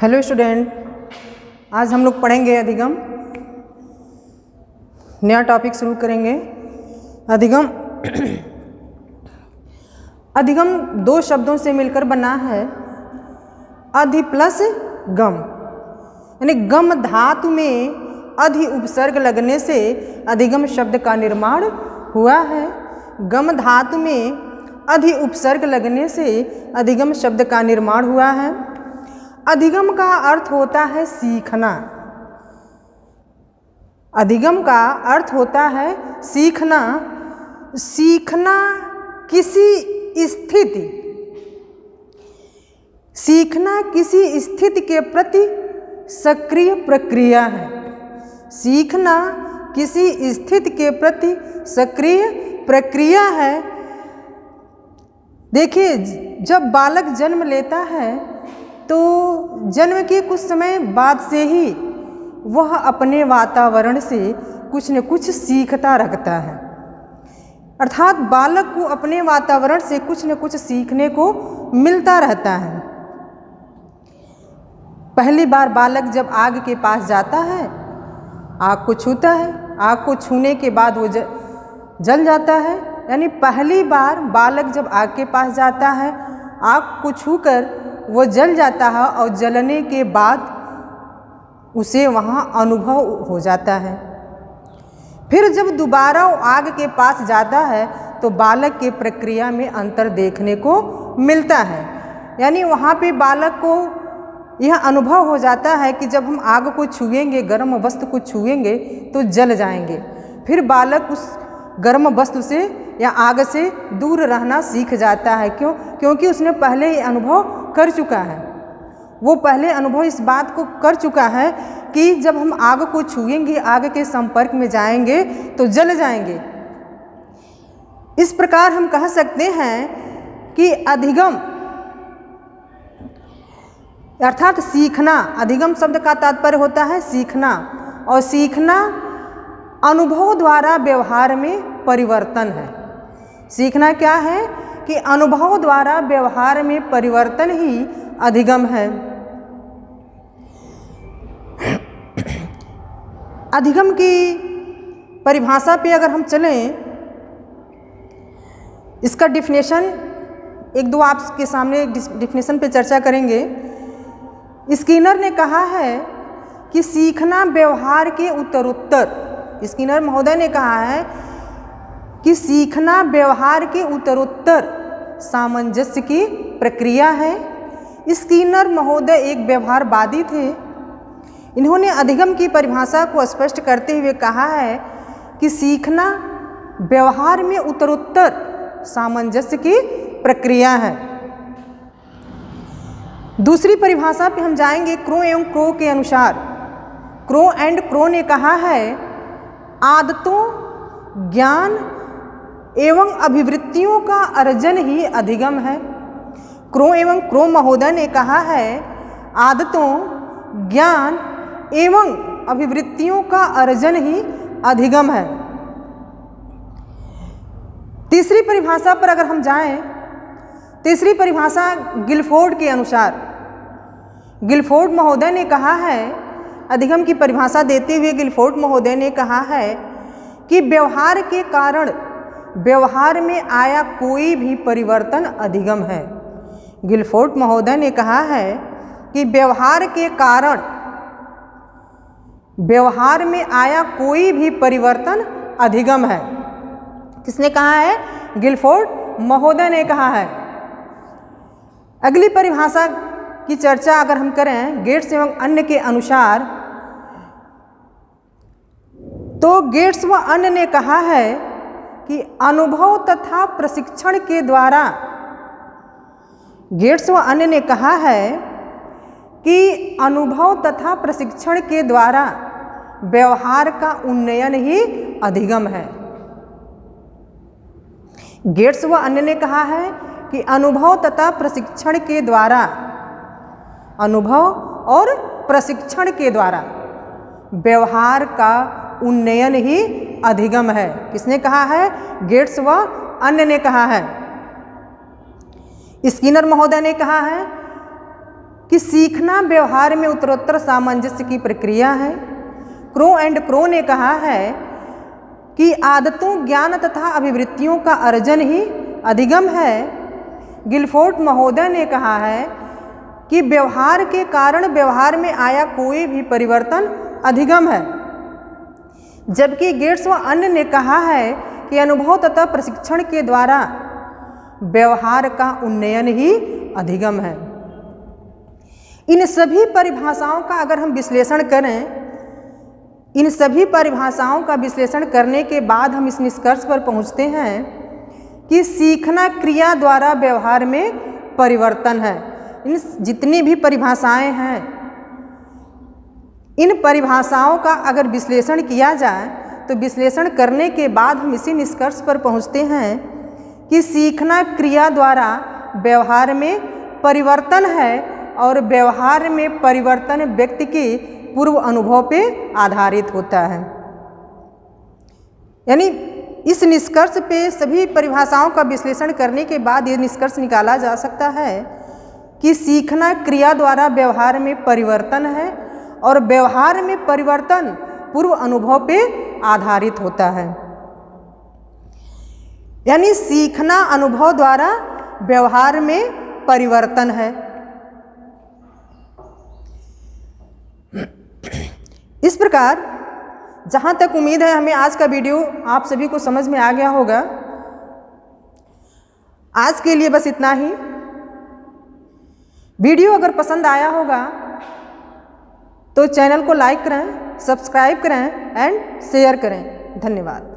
Hello student, आज हम लोग पढ़ेंगे अधिगम। नया टॉपिक शुरू करेंगे। अधिगम अधिगम दो शब्दों से मिलकर बना है, अधि प्लस गम। यानी गम धातु में अधि उपसर्ग लगने से अधिगम शब्द का निर्माण हुआ है। गम धातु में अधि उपसर्ग लगने से अधिगम शब्द का निर्माण हुआ है। अधिगम का अर्थ होता है सीखना। अधिगम का अर्थ होता है सीखना। सीखना किसी स्थिति, सीखना किसी स्थिति के प्रति सक्रिय प्रक्रिया है। सीखना किसी स्थिति के प्रति सक्रिय प्रक्रिया है। देखिए, जब बालक जन्म लेता है तो जन्म के कुछ समय बाद से ही वह अपने वातावरण से कुछ न कुछ सीखता रहता है। अर्थात बालक को अपने वातावरण से कुछ न कुछ सीखने को मिलता रहता है। पहली बार बालक जब आग के पास जाता है, आग को छूता है, आग को छूने के बाद वो जल जाता है। यानी पहली बार बालक जब आग के पास जाता है, आग को छूकर वो जल जाता है और जलने के बाद उसे वहाँ अनुभव हो जाता है। फिर जब दोबारा वो आग के पास जाता है तो बालक के प्रक्रिया में अंतर देखने को मिलता है। यानी वहाँ पे बालक को यह अनुभव हो जाता है कि जब हम आग को छुएंगे, गर्म वस्तु को छुएंगे तो जल जाएंगे। फिर बालक उस गर्म वस्तु से या आग से दूर रहना सीख जाता है। क्यों? क्योंकि उसने पहले ही अनुभव कर चुका है। वो पहले अनुभव इस बात को कर चुका है कि जब हम आग को छुएंगे, आग के संपर्क में जाएंगे तो जल जाएंगे। इस प्रकार हम कह सकते हैं कि अधिगम अर्थात सीखना। अधिगम शब्द का तात्पर्य होता है सीखना, और सीखना अनुभव द्वारा व्यवहार में परिवर्तन है। सीखना क्या है कि अनुभव द्वारा व्यवहार में परिवर्तन ही अधिगम है। अधिगम की परिभाषा पे अगर हम चलें, इसका डिफिनेशन एक दो आपके सामने डिफिनेशन पे चर्चा करेंगे। स्किनर ने कहा है कि सीखना व्यवहार के उत्तरोत्तर, स्किनर महोदय ने कहा है कि सीखना व्यवहार के उत्तरोत्तर सामंजस्य की प्रक्रिया है। स्किनर महोदय एक व्यवहारवादी थे। इन्होंने अधिगम की परिभाषा को स्पष्ट करते हुए कहा है कि सीखना व्यवहार में उत्तरोत्तर सामंजस्य की प्रक्रिया है। दूसरी परिभाषा पे हम जाएंगे क्रो एवं क्रो के अनुसार। क्रो एंड क्रो ने कहा है आदतों, ज्ञान एवं अभिवृत्तियों का अर्जन ही अधिगम है। क्रो एवं क्रो महोदय ने कहा है आदतों, ज्ञान एवं अभिवृत्तियों का अर्जन ही अधिगम है। तीसरी परिभाषा पर अगर हम जाएं, तीसरी परिभाषा गिलफोर्ड के अनुसार, गिलफोर्ड महोदय ने कहा है, अधिगम की परिभाषा देते हुए गिलफोर्ड महोदय ने कहा है कि व्यवहार के कारण व्यवहार में आया कोई भी परिवर्तन अधिगम है। गिलफोर्ड महोदय ने कहा है कि व्यवहार के कारण व्यवहार में आया कोई भी परिवर्तन अधिगम है। किसने कहा है? गिलफोर्ड महोदय ने कहा है। अगली परिभाषा की चर्चा अगर हम करें गेट्स एवं अन्य के अनुसार, तो गेट्स व अन्य ने कहा है कि अनुभव तथा प्रशिक्षण के द्वारा, गेट्स व अन्य ने कहा है कि अनुभव तथा प्रशिक्षण के द्वारा व्यवहार का उन्नयन ही अधिगम है। गेट्स व अन्य ने कहा है कि अनुभव तथा प्रशिक्षण के द्वारा, अनुभव और प्रशिक्षण के द्वारा व्यवहार का उन्नयन ही अधिगम है। किसने कहा है? गेट्स व अन्य ने कहा है। स्किनर महोदय ने कहा है कि सीखना व्यवहार में उत्तरोत्तर सामंजस्य की प्रक्रिया है। क्रो एंड क्रो ने कहा है कि आदतों, ज्ञान तथा अभिवृत्तियों का अर्जन ही अधिगम है। गिलफोर्ड महोदय ने कहा है कि व्यवहार के कारण व्यवहार में आया कोई भी परिवर्तन अधिगम है, जबकि गेट्स व अन्य ने कहा है कि अनुभव तथा प्रशिक्षण के द्वारा व्यवहार का उन्नयन ही अधिगम है। इन सभी परिभाषाओं का अगर हम विश्लेषण करें, इन सभी परिभाषाओं का विश्लेषण करने के बाद हम इस निष्कर्ष पर पहुंचते हैं कि सीखना क्रिया द्वारा व्यवहार में परिवर्तन है। इन जितनी भी परिभाषाएं हैं, इन परिभाषाओं का अगर विश्लेषण किया जाए तो विश्लेषण करने के बाद हम इसी निष्कर्ष पर पहुंचते हैं कि सीखना क्रिया द्वारा व्यवहार में परिवर्तन है और व्यवहार में परिवर्तन व्यक्ति के पूर्व अनुभव पे आधारित होता है। यानी इस निष्कर्ष पे सभी परिभाषाओं का विश्लेषण करने के बाद ये निष्कर्ष निकाला जा सकता है कि सीखना क्रिया द्वारा व्यवहार में परिवर्तन है और व्यवहार में परिवर्तन पूर्व अनुभव पे आधारित होता है। यानी सीखना अनुभव द्वारा व्यवहार में परिवर्तन है। इस प्रकार जहाँ तक उम्मीद है हमें आज का वीडियो आप सभी को समझ में आ गया होगा। आज के लिए बस इतना ही। वीडियो अगर पसंद आया होगा तो चैनल को लाइक करें, सब्सक्राइब करें एंड शेयर करें। धन्यवाद।